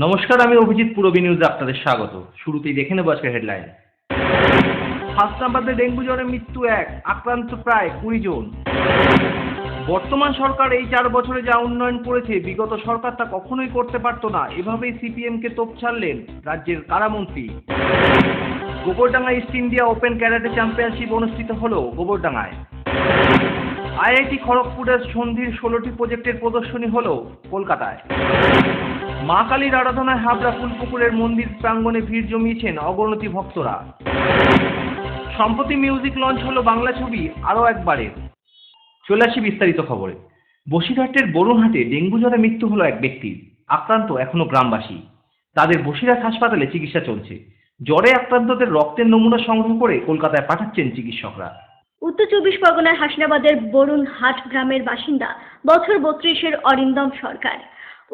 নমস্কার, আমি অভিজিৎ পূরবী নিউজে আপনাদের স্বাগত। শুরুতেই দেখে নেব আজকের হেডলাইন। হাসনাবাদে ডেঙ্গু জ্বরে মৃত্যু 1, আক্রান্ত প্রায় 20 জন। বর্তমান সরকার এই 4 বছরে যা উন্নয়ন করেছে বিগত সরকার তা কখনোই করতে পারত না, এভাবেই সিপিএমকে তোপ ছাড়লেন রাজ্যের কারামন্ত্রী। Gobardanga east India open karate championship অনুষ্ঠিত হলো গোবরডাঙ্গায়। আইআইটি খড়গপুরের সন্ধির 16টি প্রজেক্টের প্রদর্শনী হলো কলকাতায়। মা কালীর আরাধনায় হাবড়া ফুলপুকুরের মন্দির প্রাঙ্গণে ভিড় জমিয়েছেন অগণিত ভক্তরা। সম্প্রতি মিউজিক লঞ্চ হলো বাংলা ছবি আরও একবারের। চলে আসি বিস্তারিত খবরে। বসিরহাটের বরুণহাটে ডেঙ্গু জ্বরে মৃত্যু হলো এক ব্যক্তির। আক্রান্ত এখনো গ্রামবাসী। তাদের বসিরহাট হাসপাতালে চিকিৎসা চলছে। জ্বরে আক্রান্তদের রক্তের নমুনা সংগ্রহ করে কলকাতায় পাঠাচ্ছেন চিকিৎসকরা। উত্তর 24 পরগনার হাসনাবাদের বরুণহাট গ্রামের বাসিন্দা বছর 32-এর অরিন্দম সরকার।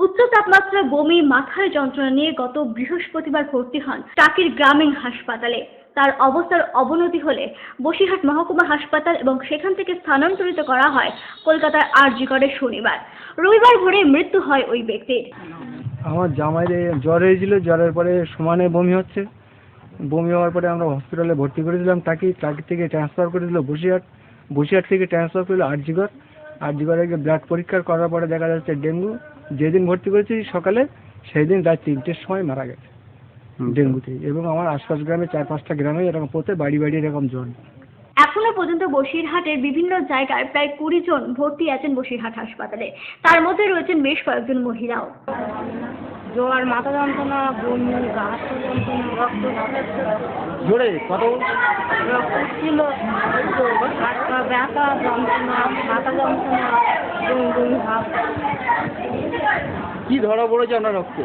উচ্চ তাপমাত্রা, বমি, মাথার যন্ত্রণা নিয়ে গত বৃহস্পতিবার ভর্তি হন টাকির গ্রামীণ হাসপাতালে। তার অবস্থার অবনতি হলে বসিরহাট মহকুমা হাসপাতাল এবং সেখান থেকে স্থানান্তরিত করা হয় কলকাতার আরজি করে শনিবার। রবিবার ভোরে মৃত্যু হয় ওই ব্যক্তির। আমার জামাইয়ের জ্বর হয়েছিল, জ্বরের পরে সমানে বমি হচ্ছে। বমি হওয়ার পরে আমরা হসপিটালে ভর্তি করেছিলাম। টাকি থেকে ট্রান্সফার করে দিল বসিরহাট থেকে ট্রান্সফার করলো আরজিগড়ে গিয়ে ব্লাড পরীক্ষা করার পরে দেখা যাচ্ছে ডেঙ্গু। যেদিন ভর্তি করেছি সকালে, সেই দিন রাত 3টের সময় মারা গেছে ডেঙ্গুতে। এবং আমার আশপাশ গ্রামে 4-5টা গ্রামে এরকম প্রত্যেক বাড়ি এরকম জ্বর। এখনো পর্যন্ত বসিরহাটের বিভিন্ন জায়গায় প্রায় 20 জন ভর্তি আছেন বসিরহাট হাসপাতালে। তার মধ্যে রয়েছেন বেশ কয়েকজন মহিলাও। জ্বর, মাথা যন্ত্রণা, বমি, গা হাত যন্ত্রণা, রক্ত জোরে কত রক্ত ছিল, হাত পা ব্যথা, যন্ত্রণা, মাথা যন্ত্রণা, বমি ভাব। কি ধরা পড়েছে আপনার রক্তে?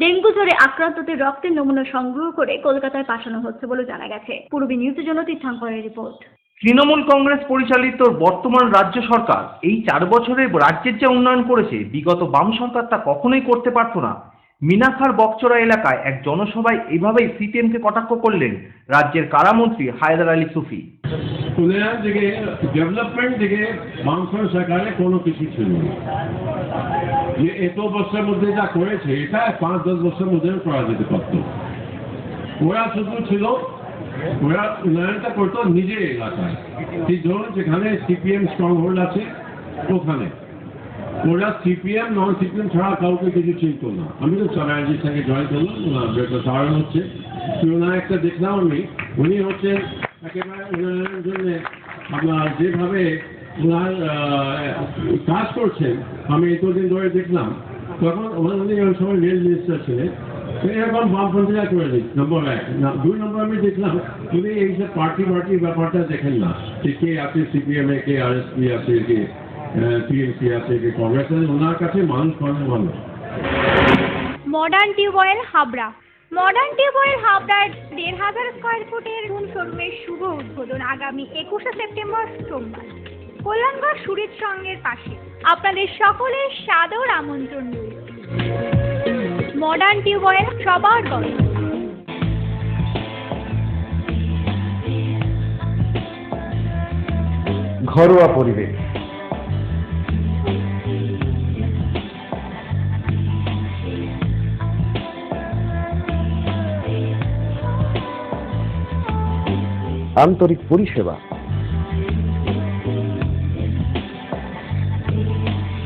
ডেঙ্গু জ্বরে আক্রান্তদের রক্তের নমুনা সংগ্রহ করে কলকাতায় পাঠানো হচ্ছে বলে জানা গেছে। পূর্বী নিউজের জন্য তীর্থঙ্করের রিপোর্ট। তৃণমূল কংগ্রেস পরিচালিত বর্তমান রাজ্য সরকার এই 4 বছরে রাজ্যের যে উন্নয়ন করেছে বিগত বাম সরকার তা কখনোই করতে পারত না। মিনাখার বকচরা এলাকায় এক জনসভায় এইভাবেই সিপিএমকে কটাক্ষ করলেন রাজ্যের কারামন্ত্রী হায়দার আলী সুফি। উন্নয়ন দিকে, ডেভেলপমেন্ট দিকে বামফ্রন্ট সরকারে কোনো কিছু ছিল না। যে এত বছরের মধ্যে যা করেছে এটা 5-10 বছরের মধ্যে করা যেতে পারত। ওরা শুধু ছিল, ওরা উন্নয়নটা করতো নিজের এলাকায়। সেই ধরুন যেখানে সিপিএম স্ট্রং হোল্ড আছে ওখানে ওরা সিপিএম নন সিপিএম ছাড়া কাউকে কিছু চিনত না। আমি তো ব্যানার্জির সঙ্গে জয়েন করলাম, কারণ হচ্ছে ওনার একটা দেখলাম আমি, উনি হচ্ছেন একেবারে উন্নয়নের জন্য আপনার যেভাবে ওনার কাজ করছেন আমি এতদিন ধরে দেখলাম। তখন উনি ওই সময় রেল মিনিস্টার ছিলেন। এরকম বামপন্থীরা করে দিচ্ছে নম্বর 1। 2 নম্বর আমি দেখলাম উনি এইসব পার্টি ব্যাপারটা দেখেন না, কে আছে সিপিএম এ, কে আরএসপি আছে, কে টিএমসি আছে, কে কংগ্রেস আছে। ওনার কাছে মানুষ মানুষ। Modern tubewell Habra. Modern tubewell হাবড়ার 1,500 স্কয়ার ফুটের নতুন শোরুমের শুভ উদ্বোধন আগামী 21শে সেপ্টেম্বর সোমবার কল্যাণগড় সুরিত সংঘের পাশে। আপনাদের সকলের সাদর আমন্ত্রণ রইল। মডার্ন টিউবওয়েল, সবার গল্প। ঘরোয়া পরিবেশ, আন্তরিক পরিষেবা,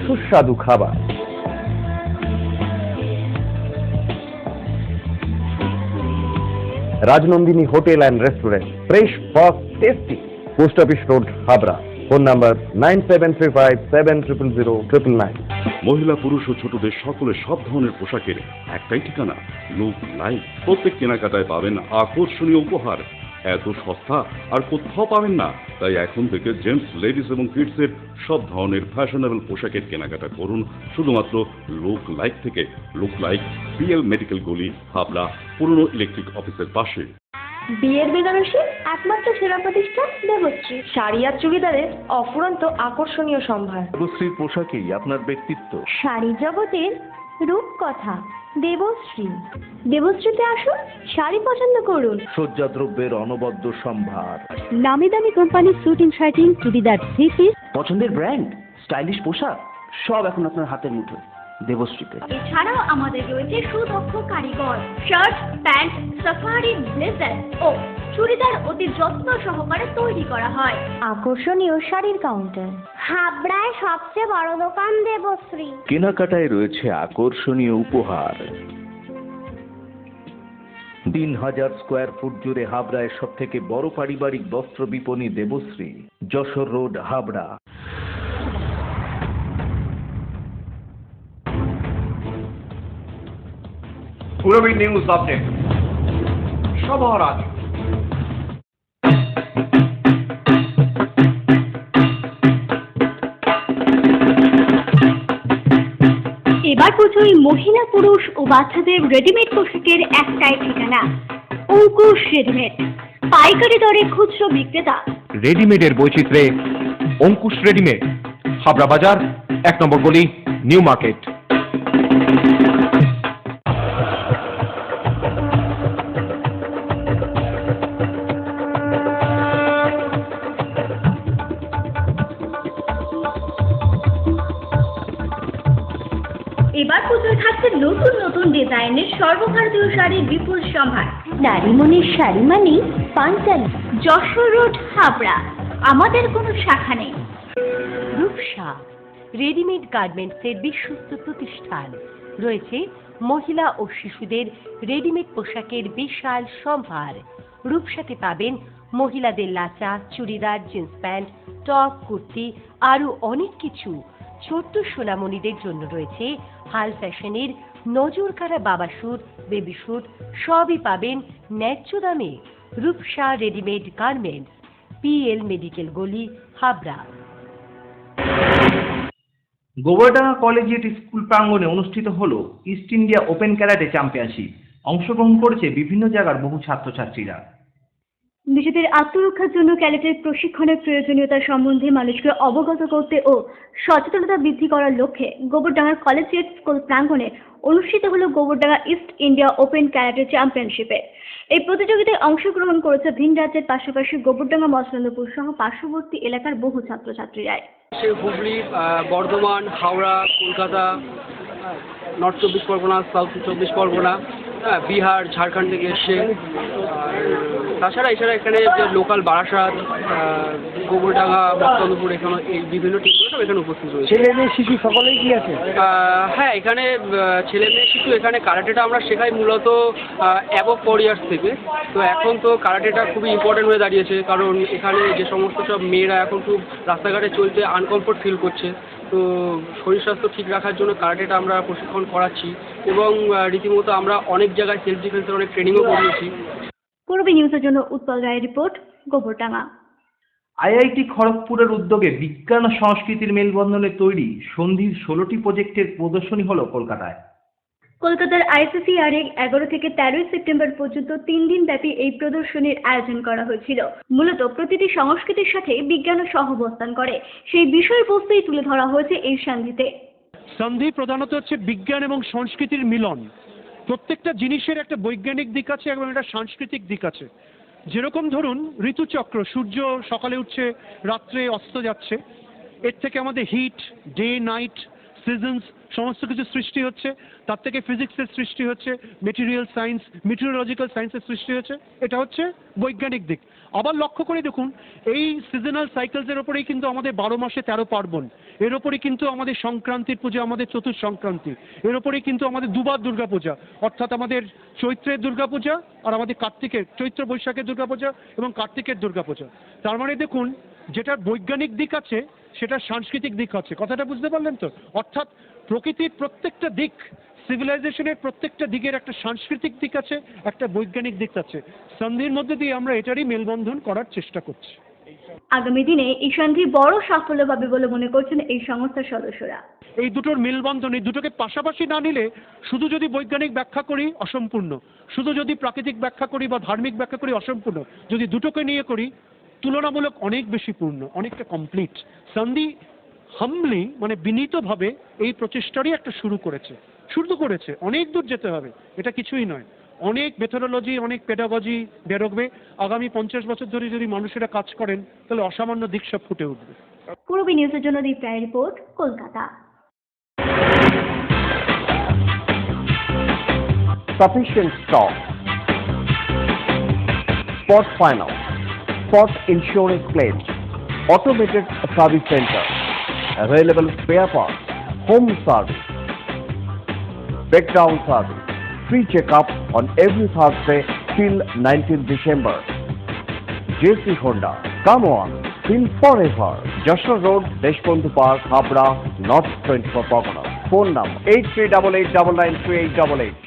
সুস্বাদু খাবার, Rajnandini hotel and restaurant, fresh, fast, tasty. Post office road, Habra. Phone number 9735700999। মহিলা, পুরুষ ও ছোটদের সকলের সব ধরনের পোশাকের একটাই ঠিকানা, লুক লাইক। প্রত্যেক কেনাকাটায় পাবেন আকর্ষণীয় উপহার। এত সস্তা আর কোথাও পাবেন না। তাই এখন থেকে জেন্টস, লেডিস এবং কিডসের সব ধরনের ফ্যাশনেবল পোশাকের কেনাকাটা করুন শুধুমাত্র লুক লাইক থেকে। লুক লাইক, পিএল মেডিকেল গলি, হাবড়া, পুরনো ইলেকট্রিক অফিসের পাশে। বিয়ের বেনারসি একমাত্র সেরা প্রতিষ্ঠান দেবশ্রী। শাড়ি আর চুড়িদারের অফুরন্ত আকর্ষণীয় সম্ভার। দেবশ্রীর পোশাকেই আপনার ব্যক্তিত্ব। শাড়ি জগতের রূপকথা, দেবশ্রী। দেবশ্রীতে আসুন, শাড়ি পছন্দ করুন। সজ্জাদ্রব্যের অনবদ্য সম্ভার, নামি দামি কোম্পানির শুটিং শার্টিং, চুড়িদার, থ্রি পিস। পছন্দের ব্র্যান্ড, স্টাইলিশ পোশাক, সব এখন আপনার হাতের মুঠোয় দেবশ্রীতে। এছাড়াও আমাদের রয়েছে সুদক্ষ কারিগর। শার্ট, প্যান্ট, সাফারি, ব্লেজার ও চুড়িদার অতি যত্ন সহকারে তৈরি করা হয়। আকর্ষণীয় শাড়ির কাউন্টার, হাবড়ায় সবচেয়ে বড় দোকান দেবশ্রী। কেনাকাটায় রয়েছে আকর্ষণীয় উপহার। 3000 স্কোয়ার ফুট জুড়ে হাবড়ায় সব থেকে বড় পারিবারিক বস্ত্র বিপণী Debashree, Jessore road, Habra. Purabi news update সবার আগে। এবার পুজোয় মহিলা, পুরুষ ও বাচ্চাদের রেডিমেড পোশাকের একটাই ঠিকানা, অঙ্কুশ রেডিমেড। পাইকারি দরে খুচরো বিক্রেতা। রেডিমেডের বৈচিত্র্যে অঙ্কুশ রেডিমেড, হাবড়া বাজার, 1 নম্বর গলি, নিউ মার্কেট। এবার পুজোয় থাকছে নতুন নতুন ডিজাইনের সর্বভারতীয় শাড়ির বিপুল সম্ভার। নারী মনের শাড়ি মানেই পাঞ্চালী। যশোর রোড, হাবড়া। আমাদের কোনো শাখা নেই। রূপসা রেডিমেড গার্মেন্টসের বিশ্বস্ত প্রতিষ্ঠান। রয়েছে মহিলা ও শিশুদের রেডিমেড পোশাকের বিশাল সম্ভার। রূপসাতে পাবেন মহিলাদের lachha, churidar, jeans pant, top, kurti, আরও অনেক কিছু। ছোট্ট সোনামণিদের জন্য রয়েছে হাল ফ্যাশনের নজর কাড়া বাবা স্যুট, বেবি স্যুট, সবই পাবেন ন্যায্য দামে। Rupsa readymade garments, PL medical গলি, হাবড়া। গোবরডাঙ্গা কলেজিয়েট স্কুল প্রাঙ্গণে অনুষ্ঠিত হলো East India open karate Championship. অংশগ্রহণ করেছে বিভিন্ন জায়গার বহু ছাত্রছাত্রীরা। নিজেদের আত্মরক্ষার জন্য ক্যাডেটের প্রশিক্ষণের প্রয়োজনীয়তা সম্বন্ধে মানুষকে অবগত করতে ও সচেতনতা বৃদ্ধি করার লক্ষ্যে গোবরডাঙ্গা কলেজিয়েট স্কুল প্রাঙ্গণে অনুষ্ঠিত হলো Gobardanga east India open karate চ্যাম্পিয়নশিপে। এই প্রতিযোগিতায় অংশগ্রহণ করেছে ভিন রাজ্যের পাশাপাশি গোবরডাঙ্গা, মসলন্দপুর সহ পার্শ্ববর্তী এলাকার বহু ছাত্রছাত্রীরা। হুগলি, বর্ধমান, হাওড়া, কলকাতা, নর্থ 24 পরগনা, সাউথ 24 পরগনা, বিহার, ঝাড়খণ্ড থেকে এসছে। আর এছাড়া এখানে যে লোকাল বারাসাত, গোবরডাঙ্গা, মসলন্দপুর, এখানে এই বিভিন্ন টিমগুলো সব এখানে উপস্থিত রয়েছে। ছেলে মেয়ে শিশু সকলেই কি আছে? হ্যাঁ, এখানে ছেলে মেয়ে শিশু, এখানে কারাটেটা আমরা শেখাই মূলত অ্যাবভ 4 ইয়ার্স থেকে। তো এখন তো কারাটেটা খুবই ইম্পর্টেন্ট হয়ে দাঁড়িয়েছে, কারণ এখানে যে সমস্ত সব মেয়েরা এখন খুব রাস্তাঘাটে চলতে আনকমফোর্ট ফিল করছে। তো শরীর স্বাস্থ্য ঠিক রাখার জন্য কারাটেটা আমরা প্রশিক্ষণ করাচ্ছি এবং রীতিমতো আমরা অনেক জায়গায় সেলফ ডিফেন্সের অনেক ট্রেনিংও করিয়েছি। পূর্বী নিউজের জন্য উৎপল রায়ের রিপোর্ট, গোবরডাঙ্গা। IIT খড়গপুরের উদ্যোগে বিজ্ঞান ও সংস্কৃতির মেলবন্ধনে তৈরি সন্ধির 16টি প্রজেক্টের প্রদর্শনী হলো কলকাতায়। কলকাতার ICCR 11 থেকে 13 সেপ্টেম্বর পর্যন্ত 3 দিন ব্যাপী এই প্রদর্শনীর আয়োজন করা হয়েছিল। মূলত প্রতিটি সংস্কৃতির সাথে বিজ্ঞান সহাবস্থান করে সেই বিষয়বস্তুই তুলে ধরা হয়েছে এই সন্ধিতে। সন্ধি প্রধানত হচ্ছে বিজ্ঞান এবং সংস্কৃতির মিলন। প্রত্যেকটা জিনিসের একটা বৈজ্ঞানিক দিক আছে এবং একটা সাংস্কৃতিক দিক আছে। যেরকম ধরুন ঋতুচক্র, সূর্য সকালে উঠছে, রাত্রে অস্ত যাচ্ছে, এর থেকে আমাদের হিট, ডে, নাইট, সিজনস সমস্ত কিছু সৃষ্টি হচ্ছে। তার থেকে ফিজিক্সের সৃষ্টি হচ্ছে, মেটেরিয়াল সায়েন্স, মেটেরিওলজিক্যাল সায়েন্সের সৃষ্টি হচ্ছে। এটা হচ্ছে বৈজ্ঞানিক দিক। আবার লক্ষ্য করে দেখুন, এই সিজনাল সাইকেলসের ওপরেই কিন্তু আমাদের 12 মাসে 13 পার্বণ, এর ওপরেই কিন্তু আমাদের সংক্রান্তির পূজা, আমাদের চতুর্থ সংক্রান্তি, এর ওপরেই কিন্তু আমাদের দুবার দুর্গাপূজা, অর্থাৎ আমাদের চৈত্রের দুর্গাপূজা আর আমাদের কার্তিকের, চৈত্র বৈশাখের দুর্গাপূজা এবং কার্তিকের দুর্গাপূজা। তার মানে দেখুন, যেটার বৈজ্ঞানিক দিক আছে সেটা সাংস্কৃতিক দিক আছে। কথাটা বুঝতে পারলেন তো? অর্থাৎ প্রকৃতির প্রত্যেকটা দিক, সিভিলাইজেশনের প্রত্যেকটা দিকের একটা সাংস্কৃতিক দিক আছে, একটা বৈজ্ঞানিক দিক আছে। সন্ধির মধ্যে দিয়ে আমরা এটারই মেলবন্ধন করার চেষ্টা করছি। আগামী দিনে এই সন্ধি বড় সাফল্য পাবে বলে মনে করছেন এই সংস্থার সদস্যরা। এই দুটোর মেলবন্ধন, এই দুটোকে পাশাপাশি না নিলে, শুধু যদি বৈজ্ঞানিক ব্যাখ্যা করি অসম্পূর্ণ, শুধু যদি প্রাকৃতিক ব্যাখ্যা করি বা ধার্মিক ব্যাখ্যা করি অসম্পূর্ণ, যদি দুটোকে নিয়ে করি তুলনামূলক অনেক বেশি পূর্ণ, অনেকটা কমপ্লিট। সন্ধি হাম্বলি মানে বিনীতভাবে এই প্রচেষ্টারই একটা শুরু করেছে। শুরু করেছে, অনেক দূর যেতে হবে, এটা কিছুই নয়। অনেক মেথোডোলজি, অনেক পেডাগজি বেরোবে। আগামী 50 বছর ধরে যদি মানুষেরা কাজ করেন তাহলে অসামান্য দিক সব ফুটে উঠবে। পূর্বী নিউজের জন্য দীপ রায়ের report, Kolkata. Sufficient stock. Spot finance, spot insurance claims, automated service center, available spare parts, home service, breakdown service, free checkup on every Thursday till 19th December. JC Honda, come on, feel forever. Joshua Road, Deshbandhu Park, Habra, North 24 Pargana. Phone number 8388993888.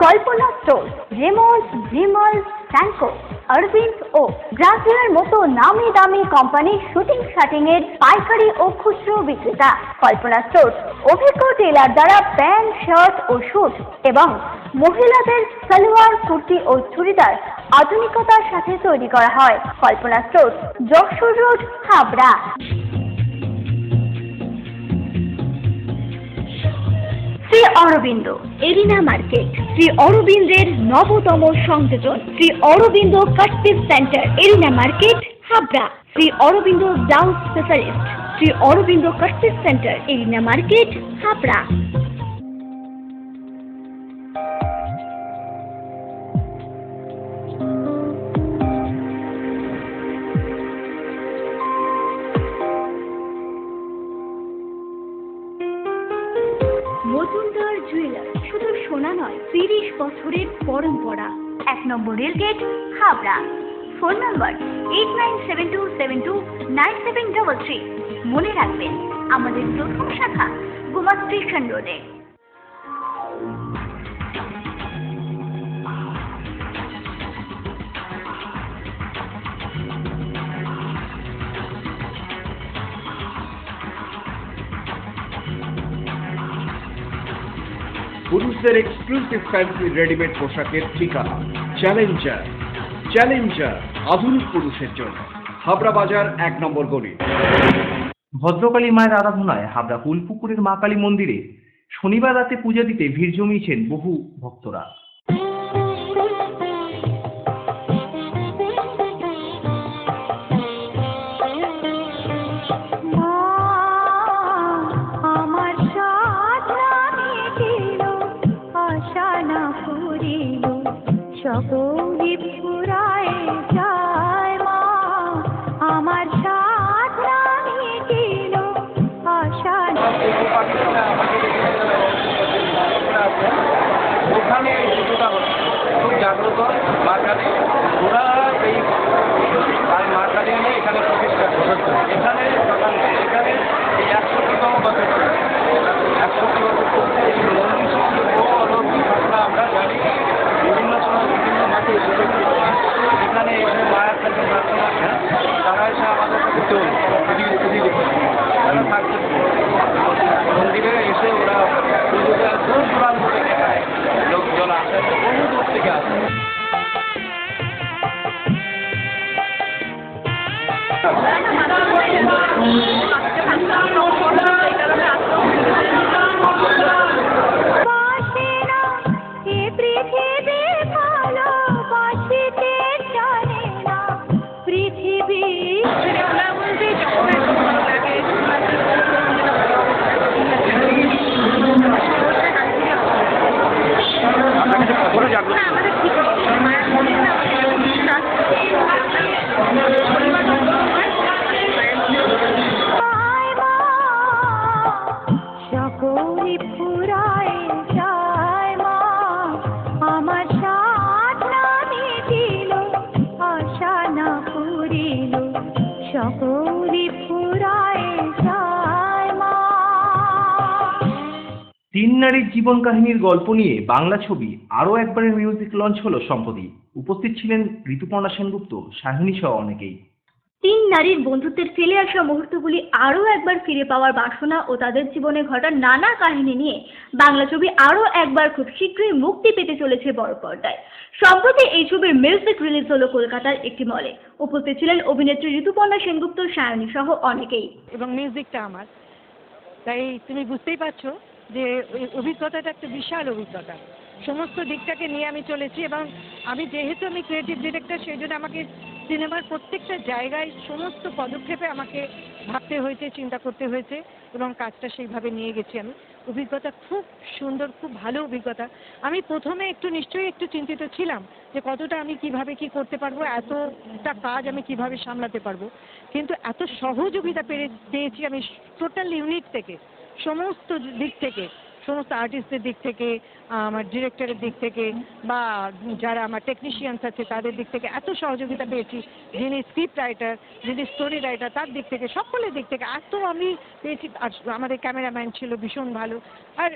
Kalpana store, Raymonds, Vimal, স্যানকো, Aurobindo ও ব্রাজিলের মতো নামি দামি কোম্পানির shooting shirting এর পাইকারি ও খুচরো বিক্রেতা। কল্পনা store অভিজ্ঞ টেলার দ্বারা প্যান্ট, শার্ট ও স্যুট এবং মহিলাদের সালোয়ার, কুর্তি ও চুড়িদার আধুনিকতার সাথে তৈরি করা হয়। Kalpana store, Jessore road, Habra. Shri Aurobindo arena market, Shri অরবিন্দের নবতম সংযোজন, Shri Aurobindo cut piece centre, arena market, Habra. Shri Aurobindo blouse specialist, Shri Aurobindo cut piece centre, arena market, Habra. Majumdar jewellers, শুধু সোনা নয়, 30 বছরের পরম্পরা। 1 number rail gate, Habra. Phone number 8972729733। মনে রাখবেন, আমাদের প্রথম শাখা গোমা স্টেশন রোডে। পুরুষদের এক্সক্লুসিভ ফ্যান্সি রেডিমেড পোশাকের ঠিকানা চ্যালেঞ্জার। চ্যালেঞ্জার আধুনিক পুরুষের জন্য, হাবড়া বাজার 1 নম্বর গলি। ভদ্রকালী মায়ের আরাধনায় হাবড়া কুলপুকুরের মা কালী মন্দিরে শনিবার রাতে পূজা দিতে ভিড় জমিয়েছেন বহু ভক্তরা। সকলি ফুরায় যায় মা, আমার সাধনা মিটিল আশা। ওখানে পুজোটা হলো খুব জাগ্রত মা কালী। ওরা এই মা কালী এনে এখানে প্রতিষ্ঠা করছে। এখানে এখানে এই 61তম বছর, 61 বছর চলছে এই মন্দির সঙ্গে বহু অলৌকিক ঘটনা আমরা জানি। বিভিন্ন সময় বিভিন্ন মাঠে এখানে এসে মায়ের কাছে প্রার্থনা আছে, তারা এসে আমাদের কাছে তারা থাকছে মন্দিরে এসে ওরা পুজো দেওয়ার দূর দূরান্ত থেকে এখানে লোকজন আসে, বহু দূর থেকে আসে। সকলি ফুরায় যায় মা, আমার সাধনা মিটিল আশা না পুরিল। সকলি ফুরায় যায় মা। 3 নারীর জীবন কাহিনীর গল্প নিয়ে বাংলা ছবি আরও একবারের মিউজিক লঞ্চ হলো সম্প্রতি। উপস্থিত ছিলেন ঋতুপর্ণা সেনগুপ্ত, শাহিনী সহ অনেকেই। তিন নারীর বন্ধুত্বের ফেলে আসা মুহূর্তগুলি আরও একবার ফিরে পাওয়ার বাসনা ও তাদের জীবনে ঘটা নানা কাহিনী নিয়ে বাংলা ছবি আরও একবার খুব শীঘ্রই মুক্তি পেতে চলেছে বড় পর্দায়। সম্প্রতি এই ছবির মিউজিক রিলিজ হলো কলকাতার একটি মলে। উপস্থিত ছিলেন অভিনেত্রী ঋতুপর্ণা সেনগুপ্ত, সায়নী সহ অনেকেই। এবং মিউজিকটা আমার, তাই তুমি বুঝতেই পারছো যে এই অভিজ্ঞতাটা একটা বিশাল অভিজ্ঞতা। সমস্ত দিকটাকে নিয়ে আমি চলেছি এবং আমি যেহেতু আমি ক্রিয়েটিভ ডিরেক্টর, সেই জন্য আমাকে সিনেমার প্রত্যেকটা জায়গায় সমস্ত পদক্ষেপে আমাকে ভাবতে হয়েছে, চিন্তা করতে হয়েছে এবং কাজটা সেইভাবে নিয়ে গেছি আমি। অভিজ্ঞতা খুব সুন্দর, খুব ভালো অভিজ্ঞতা। আমি প্রথমে নিশ্চয়ই একটু চিন্তিত ছিলাম যে কতটা আমি কিভাবে কি করতে পারবো, এতটা কাজ আমি কিভাবে সামলাতে পারবো, কিন্তু এত সহযোগিতা পেয়েছি আমি টোটাল ইউনিট থেকে, সমস্ত দিক থেকে, সমস্ত আর্টিস্টদের দিক থেকে, আমার ডিরেক্টরের দিক থেকে বা যারা আমার টেকনিশিয়ানস আছে তাদের দিক থেকে এত সহযোগিতা পেয়েছি। যিনি স্ক্রিপ্ট রাইটার, যিনি স্টোরি রাইটার, তার দিক থেকে, সকলের দিক থেকে এত আমি পেয়েছি। আর আমাদের ক্যামেরাম্যান ছিল ভীষণ ভালো। আর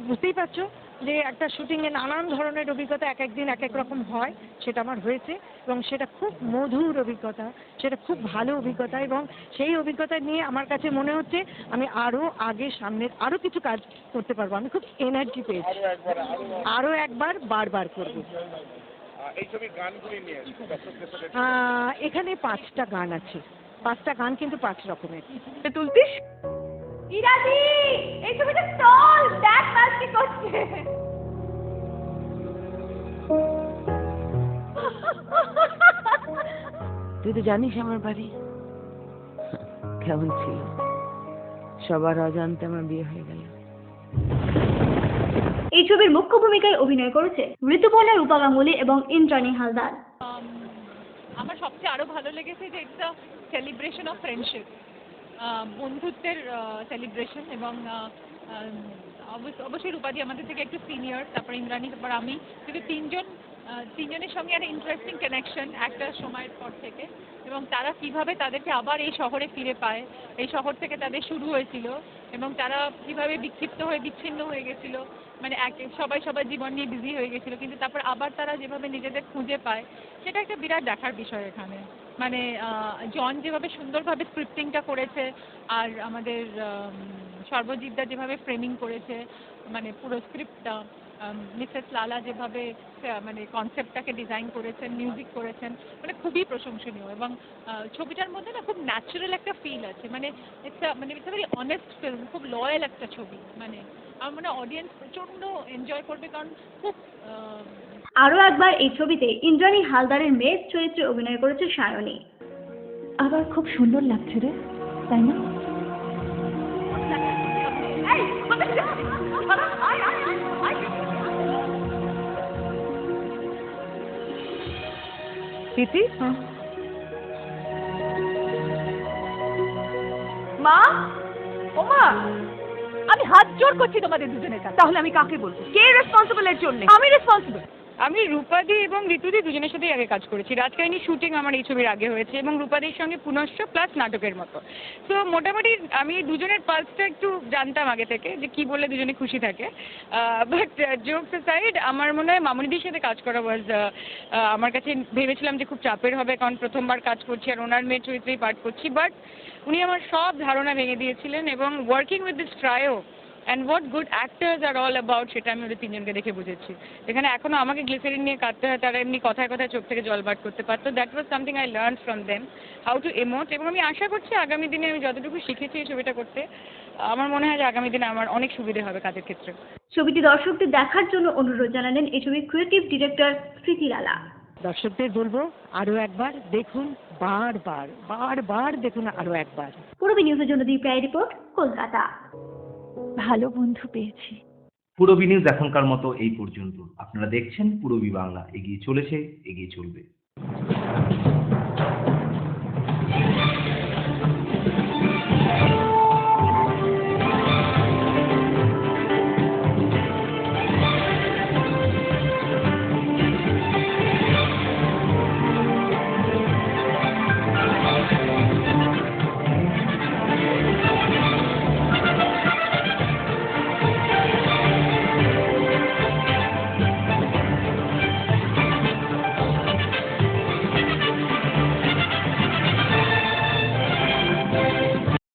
বুঝতেই পারছো যে একটা শুটিংয়ে নানান ধরনের অভিজ্ঞতা এক একদিন এক এক রকম হয়, সেটা আমার হয়েছে এবং সেটা খুব মধুর অভিজ্ঞতা, সেটা খুব ভালো অভিজ্ঞতা এবং সেই অভিজ্ঞতা নিয়ে আমার কাছে মনে হচ্ছে আমি আরও আগে সামনের আরও কিছু কাজ করতে পারবো। আমি খুব এনার্জি পেয়েছি, আরও একবার বারবার করব। এখানে 5টা গান আছে, 5টা গান কিন্তু 5 রকমের। তুলতিস ইরাদি, এই ছবিটা চল, দেখ কাজ কি করছে। তুই তো জানিস আমার বাড়ি কেমন ছিল, সবার অজান্তে আমার বিয়ে হয়ে গেল। এই ছবির মুখ্য ভূমিকায় অভিনয় করেছে ঋতুপর্ণা, রূপা গাঙ্গুলি এবং ইন্দ্রাণী হালদার। আমার সবচেয়ে আরো ভালো লেগেছে যে it's a celebration of friendship, বন্ধুত্বের সেলিব্রেশন। এবং অবশ্যই রূপাদি আমাদের থেকে একটু সিনিয়র, তারপর ইন্দ্রাণী, তারপর আমি, কিন্তু তিনজনের সঙ্গে একটা ইন্টারেস্টিং কানেকশন একটা সময়ের পর থেকে। এবং তারা কিভাবে তাদেরকে আবার এই শহরে ফিরে পায়, এই শহর থেকে তাদের শুরু হয়েছিল এবং তারা কিভাবে বিক্ষিপ্ত হয়ে বিচ্ছিন্ন হয়ে গেছিল, মানে সবাই সবার জীবন নিয়ে বিজি হয়ে গেছিল, কিন্তু তারপর আবার তারা যেভাবে নিজেদের খুঁজে পায়, সেটা একটা বিরাট দেখার বিষয় এখানে। মানে জন যেভাবে সুন্দরভাবে স্ক্রিপ্টিংটা করেছে, আর আমাদের সর্বজিৎদা যেভাবে ফ্রেমিং করেছে, মানে পুরো স্ক্রিপ্টটা, মিসেস লালা যেভাবে মানে কনসেপ্টটাকে ডিজাইন করেছেন, মিউজিক করেছেন, মানে খুবই প্রশংসনীয়। এবং ছবিটার মধ্যে না খুব ন্যাচারাল একটা ফিল আছে, মানে it's a very honest film, খুব লয়াল একটা ছবি। মানে আমার মনে হয় অডিয়েন্স প্রচণ্ড এনজয় করবে, কারণ খুব আরও একবার এই ছবিতে ইন্দ্রাণী হালদারের মেয়ের চরিত্রে অভিনয় করেছে সায়নী। আবার খুব সুন্দর লাগছে রে, তাই না? প্রীতি, মা, ও মা, আমি হাত জোড় করছি তোমাদের দুজনের কাছে। তাহলে আমি কাকে বলবো? কে রেসপন্সিবল এর জন্য? আমি রেসপন্সিবল। আমি রূপাদি এবং ঋতুদি দুজনের সাথেই আগে কাজ করেছি। রাজকাহিনী শুটিং আমার এই ছবির আগে হয়েছে এবং রূপাদির সঙ্গে পুনশ্চ প্লাস নাটকের মতো। তো মোটামুটি আমি দুজনের পালসটা একটু জানতাম আগে থেকে, যে কি বললে দুজনে খুশি থাকে। বাট জোকস অ্যাসাইড, আমার মনে হয় মামুনিদির সাথে কাজ করা ওয়াজ, আমার কাছে ভেবেছিলাম যে খুব চাপের হবে, কারণ প্রথমবার কাজ করছি আর ওনার মেয়ের চরিত্রেই পাঠ করছি। বাট উনি আমার সব ধারণা ভেঙে দিয়েছিলেন এবং working with this trio and what good actors are all about, সেটা আমি ওদের তিনজনকে দেখে বুঝেছি। এখানে এখনও আমাকে গ্লিসারিন নিয়ে কাঁদতে হয়, তারা এমনি কথায় কথায় চোখ থেকে জল বার করতে পারতো। That was something I learn from them, how to emote. এবং আমি আশা করছি আগামী দিনে আমি যতটুকু শিখেছি এই ছবিটা করতে, আমার মনে হয় যে আগামী দিনে আমার অনেক সুবিধে হবে কাজের ক্ষেত্রে। ছবিটি দর্শকদের দেখার জন্য অনুরোধ জানালেন এই ছবির ক্রিয়েটিভ ডিরেক্টর স্মৃতি লালা। দর্শকদের বলবো আরো একবার দেখুন, বারবার বারবার দেখুন আরো একবার। পূরবী নিউজের জন্য দীপ্রায় রিপোর্ট, কলকাতা। ভালো বন্ধু পেয়েছি। পূরবী নিউজ এখনকার মতো এই পর্যন্ত। আপনারা দেখছেন পূরবী বাংলা, এগিয়ে চলেছে, এগিয়ে চলবে।